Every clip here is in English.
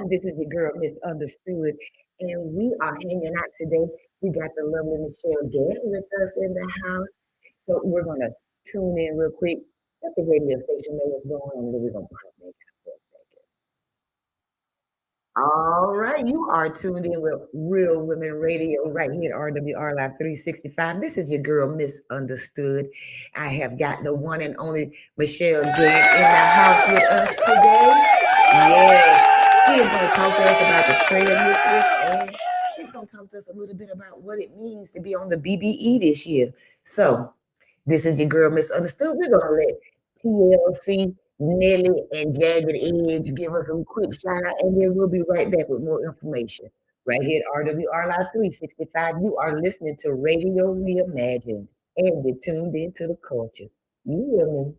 house. This is your girl, Misunderstood, and we are hanging out today. We got the lovely Michelle Gant with us in the house. So we're gonna tune in real quick. Let the radio station know what's going on, and then we're gonna pop back out for a second. All right, you are tuned in with Real Women Radio right here at RWR Live 365. This is your girl, Misunderstood. I have got the one and only Michelle Gant in the house with us today. Yes, she is going to talk to us about the trade initiative and she's going to talk to us a little bit about what it means to be on the BBE this year. So, this is your girl, Misunderstood. We're going to let TLC, Nelly, and Jagged Edge give us a quick shout out, and then we'll be right back with more information. Right here at RWR Live 365, you are listening to Radio Reimagined, and you're tuned into the culture. You hear me?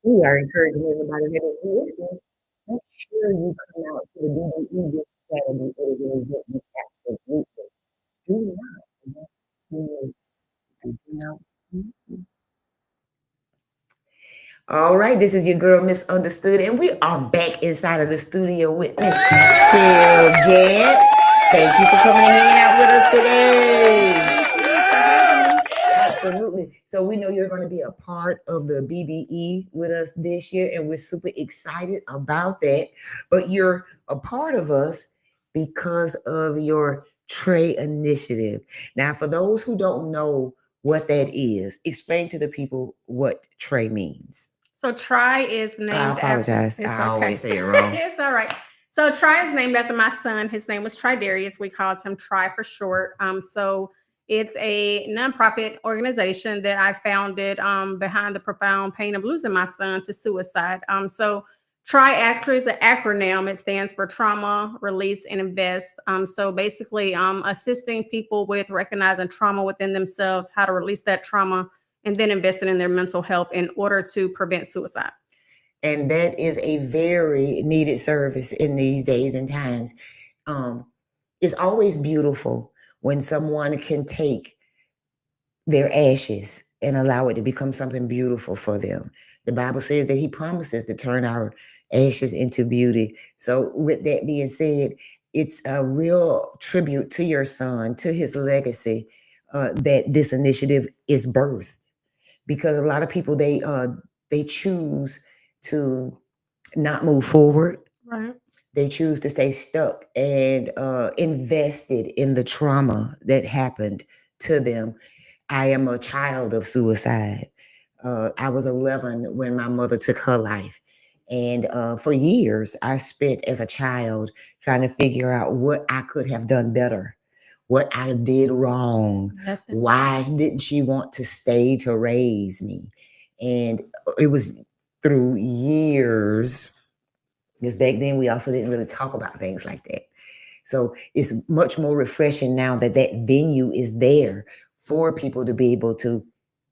We are encouraging everybody that is listening, make sure you come out to the BBE this Saturday. It is an event you absolutely do not want to miss. You do not want to miss. All right, this is your girl Misunderstood, and we are back inside of the studio with Miss Cheryl Gant. Thank you for coming and hanging out with us today. Thank you for having me. Absolutely. So we know you're going to be a part of the BBE with us this year, and we're super excited about that. But you're a part of us because of your Trey initiative. Now, for those who don't know what that is, explain to the people what Trey means. So Try is I named after. apologize. It's I always okay. say it wrong. It's all right. So Try is named after my son. His name was Tridarius. We called him Try for short. So it's a nonprofit organization that I founded behind the profound pain of losing my son to suicide. So Try actually is an acronym. It stands for Trauma, Release, and Invest. So basically, assisting people with recognizing trauma within themselves, how to release that trauma, and then investing in their mental health in order to prevent suicide. And that is a very needed service in these days and times. Um, it's always beautiful when someone can take their ashes and allow it to become something beautiful for them. The Bible says that He promises to turn our ashes into beauty. So, with that being said, it's a real tribute to your son, to his legacy, that this initiative is birthed. Because a lot of people they choose to not move forward. Right. They choose to stay stuck and invested in the trauma that happened to them. I am a child of suicide. I was 11 when my mother took her life. And for years, I spent as a child trying to figure out what I could have done better, what I did wrong. Nothing. Why didn't she want to stay to raise me? And it was through years, because back then we also didn't really talk about things like that. So it's much more refreshing now that that venue is there for people to be able to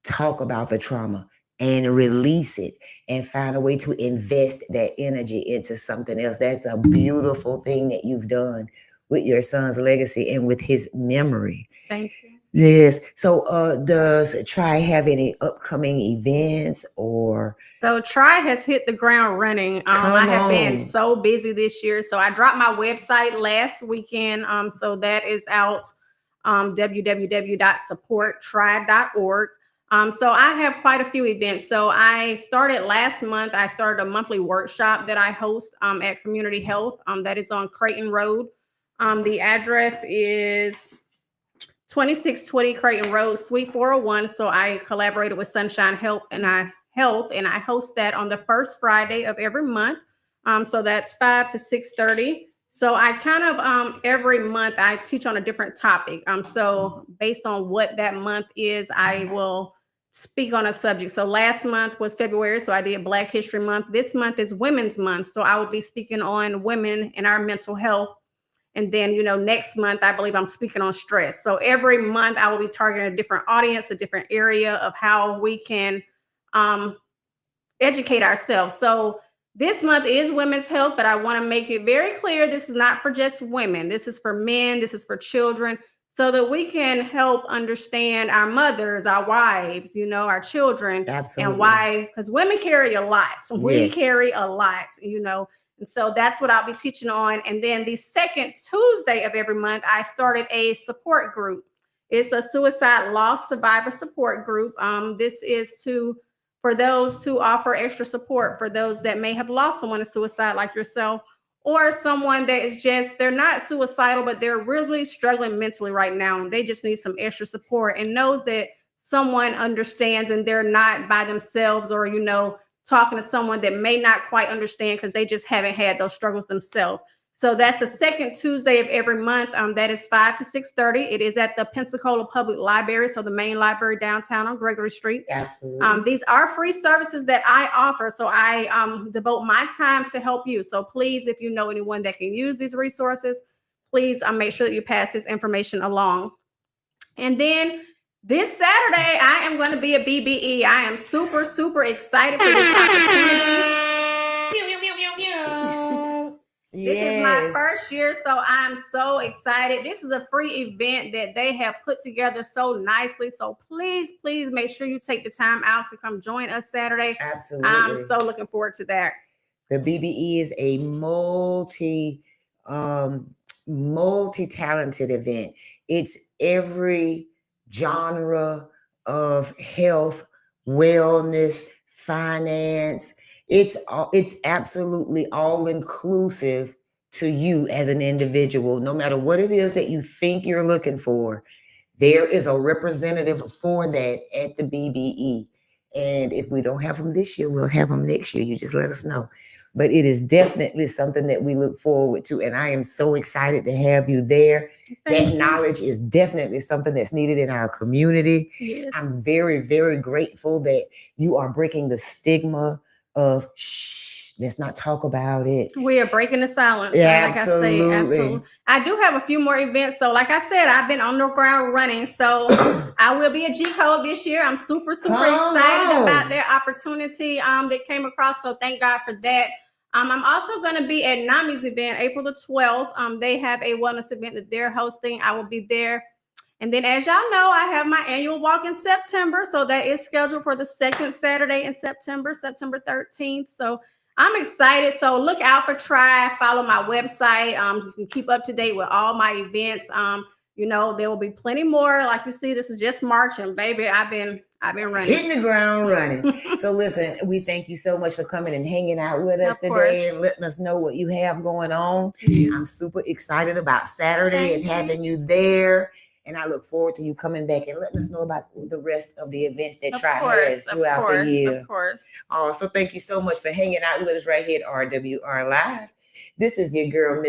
talk about the trauma and release it and find a way to invest that energy into something else. That's a beautiful thing that you've done with your son's legacy and with his memory. Thank you. Yes. So does Try have any upcoming events or So Try has hit the ground running. I come have been on? so busy this year. So I dropped my website last weekend. So that is out, www.supporttry.org. So I have quite a few events. So I started last month. I started a monthly workshop that I host at Community Health. That is on Creighton Road. The address is 2620 Creighton Road, Suite 401. So I collaborated with Sunshine Health, and I host that on the first Friday of every month. So that's 5 to 6:30. So I kind of every month I teach on a different topic. So based on what that month is, I will speak on a subject. So last month was February, so I did Black History Month. This month is Women's Month, so I will be speaking on women and our mental health. And then, next month, I believe I'm speaking on stress. So every month, I will be targeting a different audience, a different area of how we can um, educate ourselves. So this month is women's health, but I want to make it very clear this is not for just women. This is for men, this is for children, so that we can help understand our mothers, our wives, our children, Absolutely. and why, because women carry a lot. We Yes. carry a lot. And so that's what I'll be teaching on. And then the second Tuesday of every month, I started a support group. It's a suicide loss survivor support group. This is for those who offer extra support for those that may have lost someone to suicide, like yourself, or someone that is just, they're not suicidal, but they're really struggling mentally right now. And they just need some extra support and knows that someone understands and they're not by themselves, or, talking to someone that may not quite understand because they just haven't had those struggles themselves. So that's the second Tuesday of every month. That is 5 to 6:30. It is at the Pensacola Public Library, so the main library downtown on Gregory Street. Absolutely. These are free services that I offer, so I devote my time to help you. So please, if you know anyone that can use these resources, please make sure that you pass this information along. And then This Saturday, I am going to be a BBE. I am super, super excited for this opportunity. Pew, pew, pew, pew, pew. This is my Yes, first year, so I'm so excited. This is a free event that they have put together so nicely. So please, please make sure you take the time out to come join us Saturday. I'm absolutely. so looking forward to that. The BBE is a um, multi-talented event. It's every genre of health, wellness, finance. It's absolutely all inclusive to you as an individual. No matter what it is that you think you're looking for, there is a representative for that at the BBE. And if we don't have them this year, we'll have them next year. You just let us know. But it is definitely something that we look forward to. And I am so excited to have you there. That knowledge is definitely something that's needed in our community. Yes. I'm very, very grateful that you are breaking the stigma of shh, let's not talk about it. We are breaking the silence. Yeah, And like I say, absolutely. I do have a few more events. So, like I said, I've been on the ground running. So, I will be a G Code this year. I'm super, super Come excited on. about that opportunity that came across. So, thank God for that. I'm also going to be at NAMI's event April the 12th. They have a wellness event that they're hosting. I will be there. And then, as y'all know, I have my annual walk in September. So, that is scheduled for the second Saturday in September, September 13th. So, I'm excited. So look out for Try. Follow my website. You can keep up to date with all my events. There will be plenty more. Like you see, this is just March, and baby, I've been running. Hitting the ground running. So listen, we thank you so much for coming and hanging out with us today and letting us know what you have going on. Yes. I'm super excited about Saturday and having you there. And I look forward to you coming back and letting us know about the rest of the events that Try has throughout the year. Of course. Oh, so thank you so much for hanging out with us right here at RWR Live. This is your girl, Miss